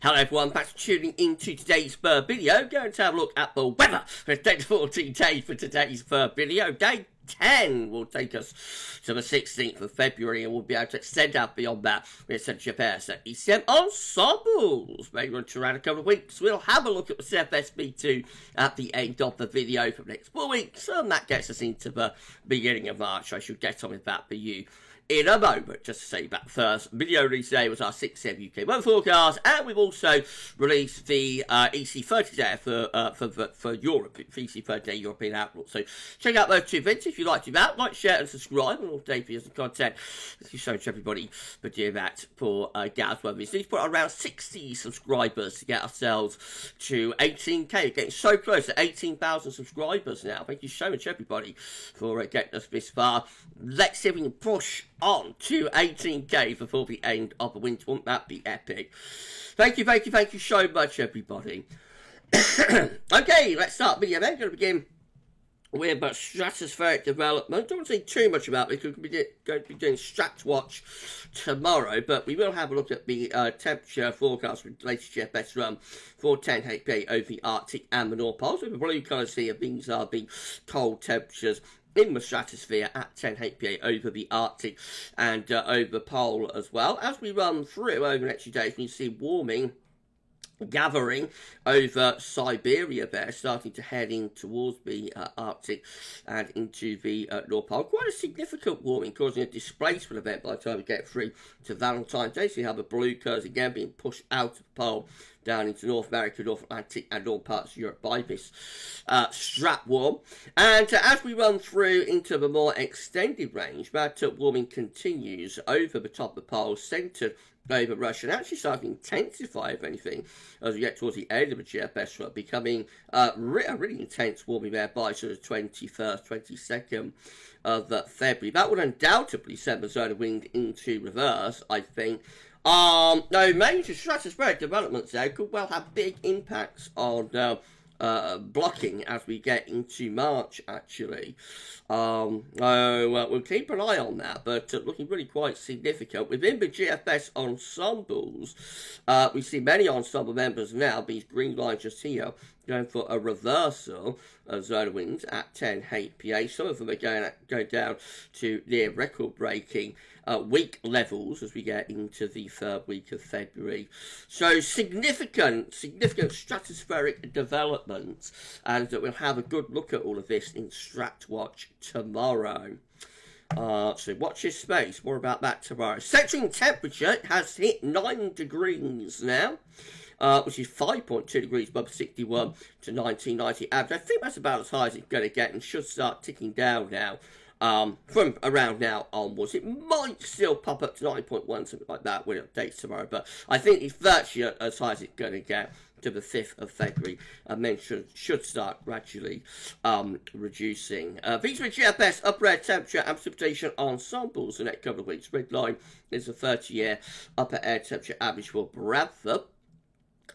Hello everyone, thanks for tuning into today's video. Going to have a look at the weather for the next 14 days for today's video. Day 10 will take us to the 16th of February and we'll be able to extend out beyond that with Essential Pairs at ECM Ensembles. Maybe around a couple of weeks we'll have a look at the CFSB2 at the end of the video for the next 4 weeks, and that gets us into the beginning of March. I should get on with that for you in a moment. Just to say that first video release today was our 6am UK weather forecast, and we've also released the EC30 there for Europe, EC30 Day European Outlook. So check out those two videos if you'd like to do that. Like, share and subscribe on all day videos and content. Thank you so much everybody for doing that for Gaz Weather. We need to put around 60 subscribers to get ourselves to 18k. We're getting so close to 18,000 subscribers now. Thank you so much everybody for getting us this far. Let's see if we can push on to 18k before the end of the winter. Won't that be epic? Thank you so much everybody. Okay, let's start the video then. Going to begin with stratospheric development. Don't want to say too much about this because we're going to be doing StratWatch tomorrow, but we will have a look at the temperature forecast with the latest GFS run for 10 HPA over the Arctic and the North Pole. So the blue colours here, these are the cold temperatures in the stratosphere at 10 HPA over the Arctic and over the pole as well. As we run through over the next few days, we see warming gathering over Siberia there, starting to head in towards the Arctic and into the North Pole. Quite a significant warming, causing a displacement event by the time we get through to Valentine's Day. So you have the blue curves again being pushed out of the pole down into North America, North Atlantic and all parts of Europe by this strat warm. And as we run through into the more extended range, that warming continues over the top of the pole, centred over Russia, and actually starting to intensify, if anything, as we get towards the end of the GFS run, becoming a really intense warming there by sort of 21st, 22nd of February. That would undoubtedly send the zone of wind into reverse, I think. No major stratospheric developments there could well have big impacts on blocking as we get into March, actually. We'll keep an eye on that, but looking really quite significant. Within the GFS ensembles, we see many ensemble members now, these green lines just here, going for a reversal of zone of winds at 10 HPA. Some of them are going down to near record-breaking week levels as we get into the third week of February. So significant stratospheric developments, and we'll have a good look at all of this in StratWatch tomorrow. So watch this space. More about that tomorrow. Central temperature has hit 9 degrees now, which is 5.2 degrees above 61 to 1990 average. I think that's about as high as it's going to get and should start ticking down now. From around now onwards. It might still pop up to 9.1, something like that, when it updates tomorrow, but I think it's virtually as high as it's going to get to the 5th of February, and then should start gradually reducing. These are GFS upper air temperature and precipitation ensembles the next couple of weeks. Red line is the 30-year upper air temperature average for Bradford.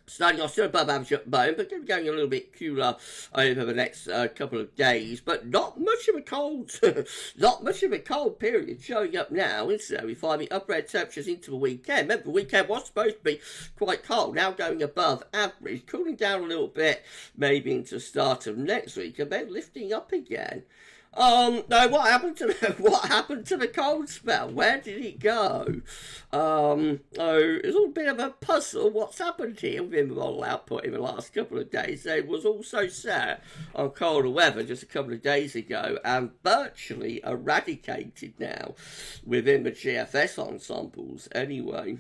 Starting off still above average at the moment, but going to be going a little bit cooler over the next couple of days. But not much of a cold, period showing up now, is there? We find the upper air temperatures into the weekend. Remember, the weekend was supposed to be quite cold, now going above average, cooling down a little bit, maybe into the start of next week, and then lifting up again. No, what happened to the cold spell? Where did it go? It's all a bit of a puzzle. What's happened here within the model output in the last couple of days? It was also set on colder weather just a couple of days ago and virtually eradicated now within the GFS ensembles anyway.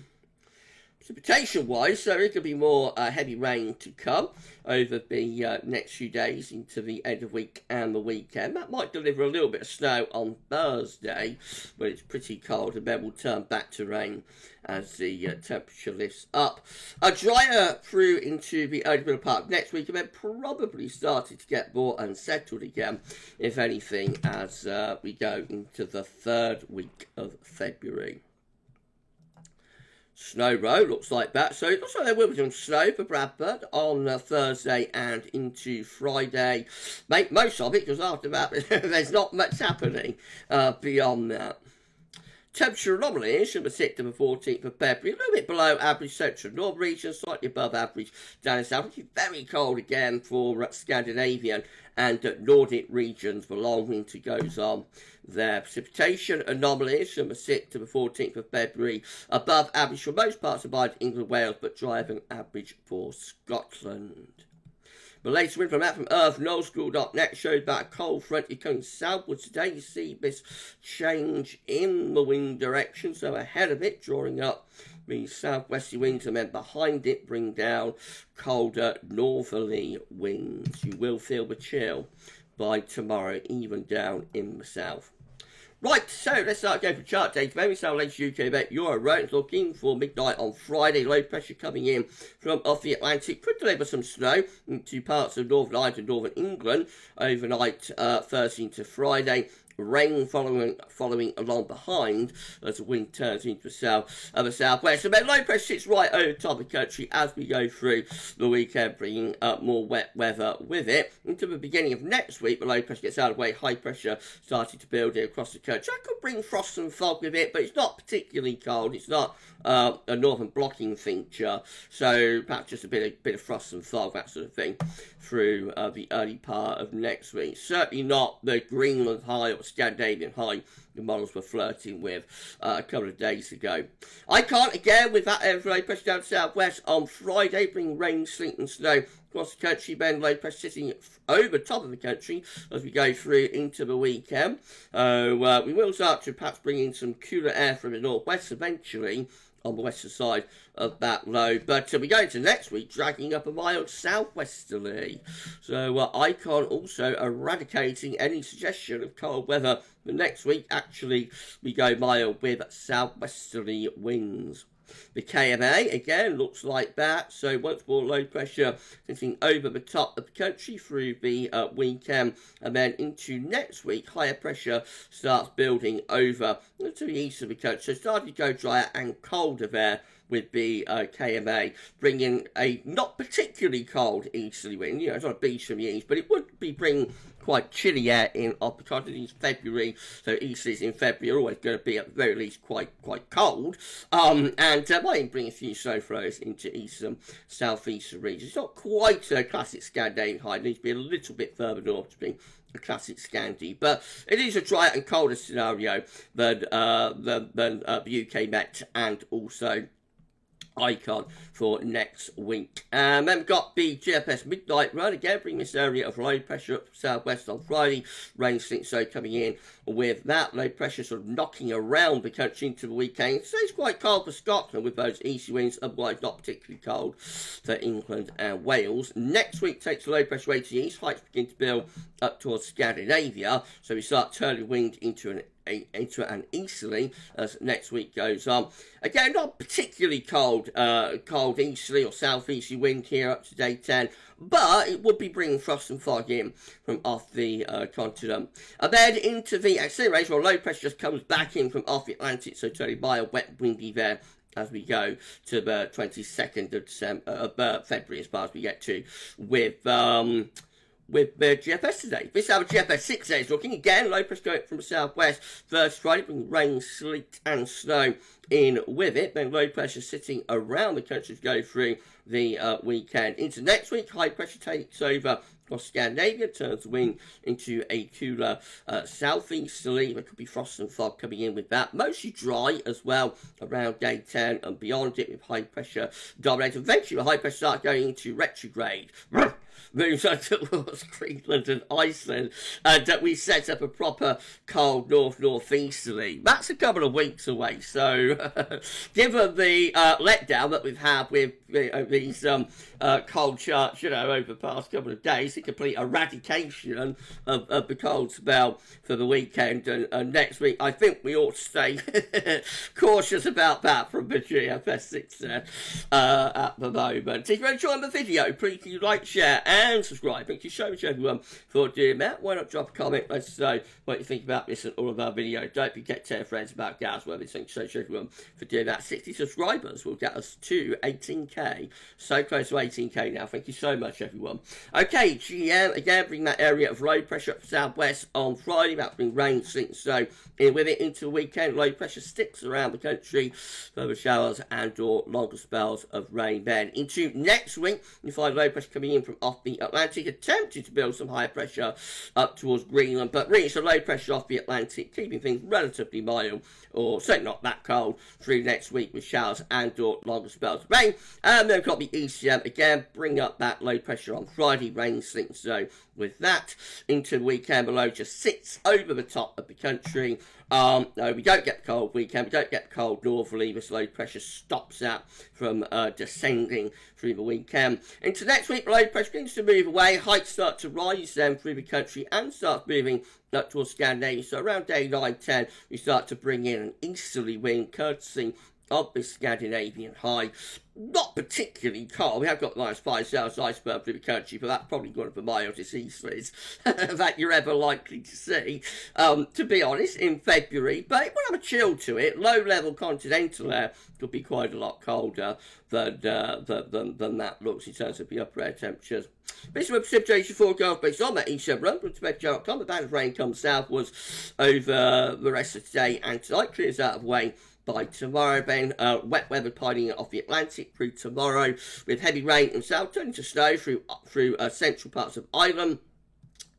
Precipitation-wise, so there could be more heavy rain to come over the next few days into the end of week and the weekend. That might deliver a little bit of snow on Thursday, but it's pretty cold, and then we'll turn back to rain as the temperature lifts up. Drier through into the early middle part of next week, and then probably starting to get more unsettled again, if anything, as we go into the third week of February. Snow row looks like that, so it looks like there will be some snow for Bradford on Thursday and into Friday. Make most of it, because after that there's not much happening beyond that. Temperature anomalies from the 6th to the 14th of February, a little bit below average central north region, slightly above average down in south. It's very cold again for Scandinavian and Nordic regions. The long winter goes on there. Precipitation anomalies from the 6th to the 14th of February, above average for most parts of England and Wales, but drier than average for Scotland. The latest wind from EarthNullSchool.net showed that a cold front is coming southwards today. You see this change in the wind direction, so ahead of it, drawing up the southwesterly winds, and then behind it bring down colder northerly winds. You will feel the chill by tomorrow, even down in the south. Right, so let's start going for chart data. Very south latest UK bet Euro rate looking for midnight on Friday. Low pressure coming in from off the Atlantic could deliver some snow into parts of Northern Ireland and Northern England overnight, Thursday into Friday. Rain following along behind as the wind turns into the southwest. And then low pressure sits right over the top of the country as we go through the weekend, bringing more wet weather with it. Into the beginning of next week, the low pressure gets out of the way, high pressure starting to build across the country. That could bring frost and fog with it, but it's not particularly cold. It's not a northern blocking feature, so perhaps just a bit of frost and fog, that sort of thing, through the early part of next week. Certainly not the Greenland high or Scandinavian high the models were flirting with a couple of days ago. I can't, again, with that low pressure down southwest on Friday, bring rain, sleet and snow across the country. Then low pressure sitting over top of the country as we go through into the weekend. We will start to perhaps bring in some cooler air from the northwest eventually on the western side of that low, but we go into next week dragging up a mild southwesterly. So Icon also eradicating any suggestion of cold weather for next week. Actually, we go mild with southwesterly winds. The KMA, again, looks like that. So once more low pressure sitting over the top of the country through the weekend. And then into next week, higher pressure starts building over to the east of the country. So starting to go drier and colder there with the KMA, bringing a not particularly cold easterly wind. It's not a beach from the east, but it would be bringing quite chilly air in because it is February, so easterlies in February are always going to be at the very least quite cold, and might bring a few snow flows into eastern, southeastern regions. It's not quite a classic Scandinavian high, it needs to be a little bit further north to be a classic Scandi, but it is a drier and colder scenario than the UK Met and also Icon for next week. And then we've got the GFS midnight run again, bringing this area of low pressure up southwest on Friday. Rain, sleet, so coming in with that low pressure sort of knocking around the country into the weekend. So it's quite cold for Scotland with those easy winds, otherwise not particularly cold for England and Wales. Next week takes the low pressure way to the east, heights begin to build up towards Scandinavia, so we start turning wind into an easterly as next week goes on. Again, not particularly cold easterly or southeasterly wind here up to day 10, but it would be bringing frost and fog in from off the continent. And then into the acceleration, or low pressure just comes back in from off the Atlantic, so totally mild, wet, windy there as we go to the 22nd of February, as far as we get to, with the GFS today. This hour GFS 6 days looking again, low pressure going from the southwest. First Friday, bringing rain, sleet and snow in with it. Then low pressure sitting around the country to go through the weekend. Into next week, high pressure takes over across Scandinavia, turns the wind into a cooler southeasterly. There could be frost and fog coming in with that. Mostly dry as well around day 10 and beyond it, with high pressure dominating. Eventually, the high pressure starts going into retrograde. Moves on towards Greenland and Iceland, and we set up a proper cold northeasterly. That's a couple of weeks away, so given the letdown that we've had with these cold charts, over the past couple of days, the complete eradication of the cold spell for the weekend and next week, I think we ought to stay cautious about that from the GFS 6 at the moment. If you're enjoying the video, please do like, share share, and subscribe. Thank you so much, everyone, for doing that. Why not drop a comment? Let's know what you think about this and all of our videos. Don't forget to tell your friends about Galsworthy. Thank you so much, everyone, for doing that. 60 subscribers will get us to 18k. So close to 18k now. Thank you so much, everyone. Okay, GM, again, bring that area of low pressure up southwest on Friday. That'll bring rain, sleet, and snow in with it into the weekend. Low pressure sticks around the country. Further showers and or longer spells of rain. Then into next week, you find low pressure coming in from off the Atlantic, attempting to build some higher pressure up towards Greenland, but really it's a low pressure off the Atlantic, keeping things relatively mild, or certainly not that cold, through next week with showers and or longer spells of rain. And then we've got the ECM again, bring up that low pressure on Friday, rain, sleet, and snow with that. Into the weekend below, just sits over the top of the country. No, we don't get the cold weekend, we don't get the cold northerly. This low pressure stops that from descending through the weekend. Into next week, low pressure begins to move away. Heights start to rise then through the country and start moving up towards Scandinavia. So around day 9, 10, we start to bring in an easterly wind, courtesy of this Scandinavian high. Not particularly cold. We have got -5 Celsius iceberg through the country, but that's probably one of the mildest easterlies that you're ever likely to see, to be honest, in February. But it will have a chill to it. Low-level continental air could be quite a lot colder than that looks in terms of the upper air temperatures. This is a precipitation forecast based on that ECM run from Meteo.com. The band of rain comes southwards over the rest of today and tonight, clears out of the way by tomorrow. Then wet weather piling off the Atlantic through tomorrow, with heavy rain and south turning to snow through central parts of Ireland,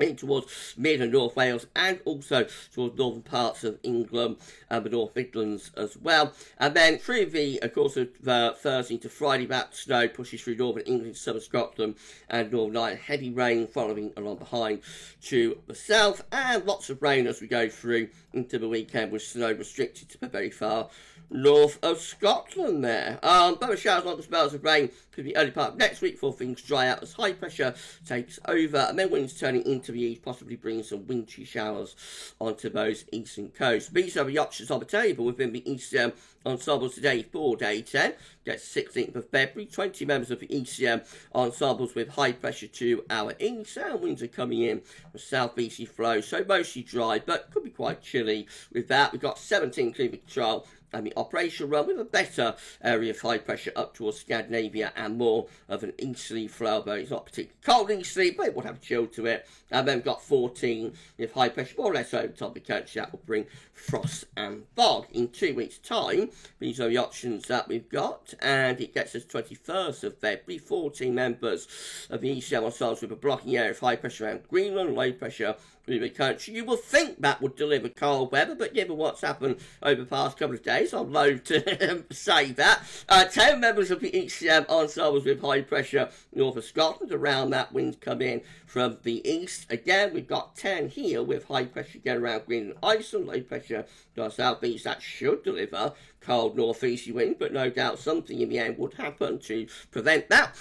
in towards mid and North Wales, and also towards northern parts of England and the North Midlands as well. And then through the course of Thursday to Friday, that snow pushes through northern England, southern Scotland and Northern Ireland. Heavy rain following along behind to the south, and lots of rain as we go through into the weekend, with snow restricted to the very far north of Scotland there. Both showers, longer spells of rain could be early part of next week before things dry out as high pressure takes over, and then winds turning into the east, possibly bringing some wintry showers onto those eastern coasts. These are the options on the table within the ECM ensembles today for day 10. Gets 16th of February. 20 members of the ECM ensembles with high pressure to our east. Sound winds are coming in from southeasterly flow, so mostly dry, but could be quite chilly with that. We've got 17 Cleveland Control and the operation run with a better area of high pressure up towards Scandinavia and more of an easterly flow, but it's not particularly cold easterly, but it will have chill to it. And then we've got 14 with high pressure more or less over the top of the country. That will bring frost and fog in 2 weeks' time. These are the options that we've got, and it gets us 21st of February. 14 members of the ECM ensembles with a blocking area of high pressure around Greenland, low pressure through the country. You will think that would deliver cold weather, but given what's happened over the past couple of days, I'm loath to say that. 10 members of the ECM ensembles with high pressure north of Scotland. Around that, winds come in from the east. Again, we've got 10 here with high pressure again around Greenland, Iceland, low pressure to our southeast. That should deliver cold northeasterly wind, but no doubt something in the end would happen to prevent that.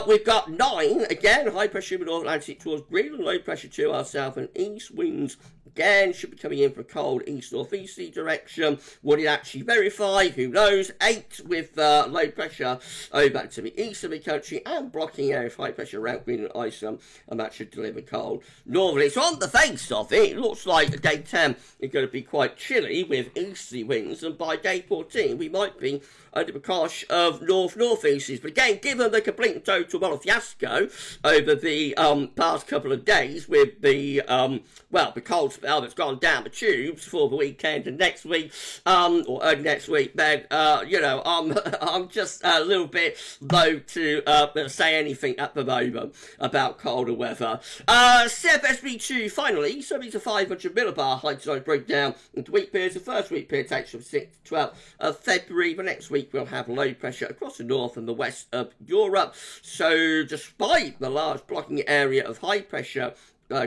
We've got 9, again, high pressure in the North Atlantic towards Greenland, low pressure to our south and east. Winds again should be coming in for a cold east-northeasterly direction. Would it actually verify? Who knows? 8 with low pressure over to the east of the country and blocking area of high pressure around Greenland, Iceland, and that should deliver cold northerly. So on the face of it, it looks like day 10 is going to be quite chilly with easterly winds, and by day 14 we might be under the cosh of north-northeasters. But again, given the complete and total fiasco over the past couple of days with the the cold spell that's gone down the tubes for the weekend and next week, or early next week, then I'm just a little bit low to say anything at the moment about colder weather. CFSB2 finally, so these are 500 millibar high tide breakdown into week periods. The first week period takes from 6th to 12th of February. The next week we'll have low pressure across the north and the west of Europe. So despite the large blocking area of high pressure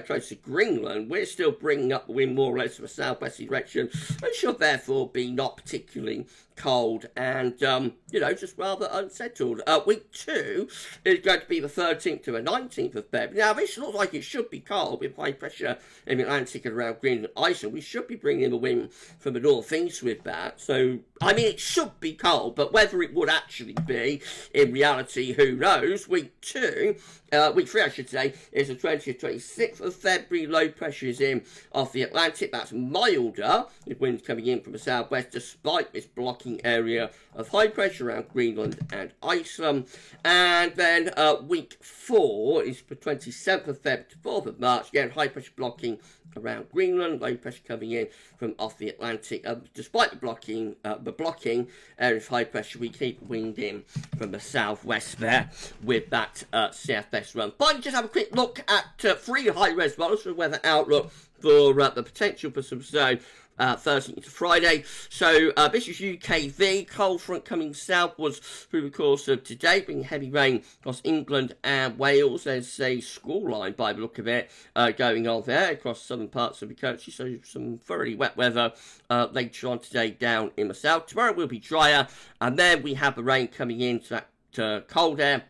close to Greenland, we're still bringing up the wind more or less from a southwesterly direction, and should therefore be not particularly cold and, just rather unsettled. Week 2 is going to be the 13th to the 19th of February. Now, this looks like it should be cold with high pressure in the Atlantic and around Greenland and Iceland. We should be bringing in the wind from the northeast with that. So, I mean, it should be cold, but whether it would actually be, in reality, who knows? Week 3, I should say, is the 20th, 26th of February. Low pressure is in off the Atlantic. That's milder, with winds coming in from the southwest, despite this blocking area of high pressure around Greenland and Iceland. And then week 4 is the 27th of February to 4th of March. Again, high pressure blocking around Greenland, low pressure coming in from off the Atlantic. Despite the blocking area of high pressure, we keep wind in from the southwest there with that CFS run. Finally, just have a quick look at 3 high-res models for the weather outlook for the potential for some snow Thursday into Friday. So this is UKV. Cold front coming southwards through the course of today, bringing heavy rain across England and Wales. There's a squall line by the look of it going on there across southern parts of the country. So some thoroughly wet weather later on today down in the south. Tomorrow will be drier, and then we have the rain coming into that cold air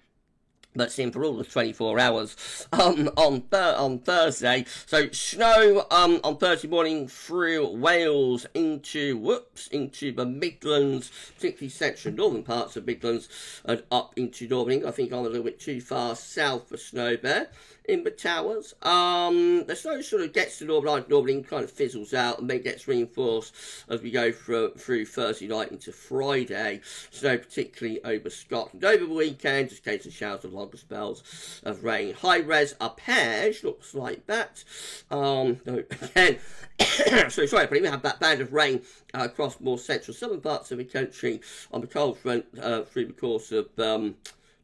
that's in for all the 24 hours on Thursday. So snow on Thursday morning through Wales into the Midlands, particularly central northern parts of Midlands, and up into Northern England. I think I'm a little bit too far south for snow there in the Towers. The snow sort of gets to Northern England, kind of fizzles out, and then gets reinforced as we go through Thursday night into Friday. Snow particularly over Scotland. Over the weekend, just case of showers and longer spells of rain. High res arpege looks like that. Again, so sorry, but we have that band of rain across more central southern parts of the country on the cold front through the course of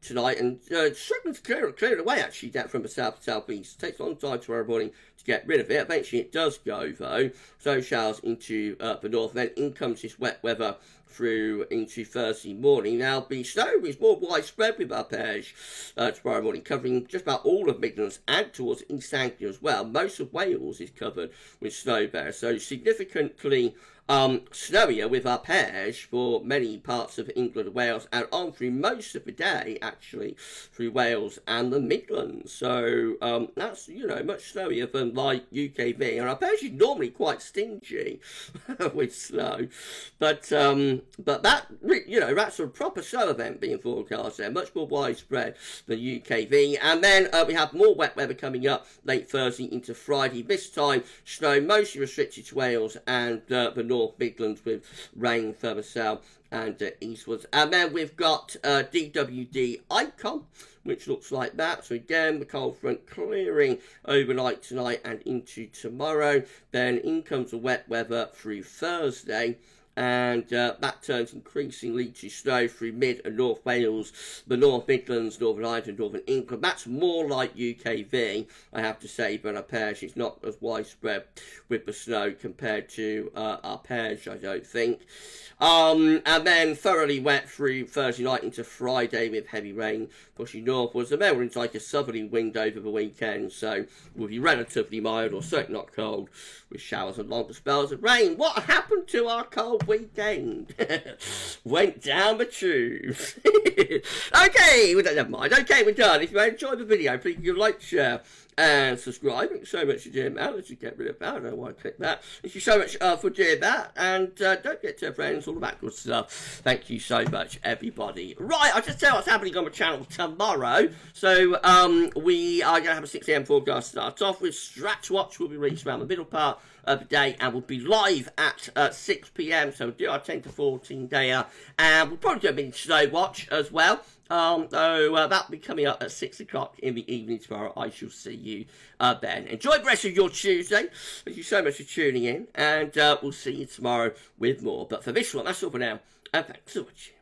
tonight, and struggling to clear it away actually down from the south to southeast. It takes a long time tomorrow morning to get rid of it. Eventually it does go though. So showers into the north, then in comes this wet weather through into Thursday morning. Now the snow is more widespread with arpege tomorrow morning, covering just about all of Midlands and towards East Anglia as well. Most of Wales is covered with snow there, so significantly snowier with arpege for many parts of England and Wales, and on through most of the day actually through Wales and the Midlands. So that's much snowier than like UKV, and arpege is normally quite stingy with snow, but that that's a proper snow event being forecast there, much more widespread than UKV. And then we have more wet weather coming up late Thursday into Friday. This time snow mostly restricted to Wales and the North Midlands, with rain further south and eastwards. And then we've got DWD Icon, which looks like that. So again, the cold front clearing overnight tonight and into tomorrow. Then in comes the wet weather through Thursday, and that turns increasingly to snow through mid and North Wales, the North Midlands, Northern Ireland and Northern England. That's more like UKV, I have to say, but arpege is not as widespread with the snow compared to arpege, I don't think. And then thoroughly wet through Thursday night into Friday with heavy rain pushing northwards. And then we're into like a southerly wind over the weekend, so will be relatively mild or certainly not cold, with showers and longer spells of rain. What happened to our cold weekend? Went down the tubes. Okay, never mind. Okay, we're done. If you enjoyed the video, please give a like, share and subscribe. Thank you so much for doing that. Let's just get rid of that. I don't want to click that. Thank you so much for doing that. And don't forget to friends, all the that good stuff. Thank you so much, everybody. Right, I'll just tell you what's happening on the channel tomorrow. So we are going to have a 6 AM forecast start off with Stratwatch. Will be released around the middle part of the day and we'll be live at 6 PM. So we'll do our 10 to 14 dayer, and we'll probably do a mini snow watch as well. That'll be coming up at 6 o'clock in the evening tomorrow. I shall see you then. Enjoy the rest of your Tuesday. Thank you so much for tuning in, and we'll see you tomorrow with more. But for this one, that's all for now, and thanks so much.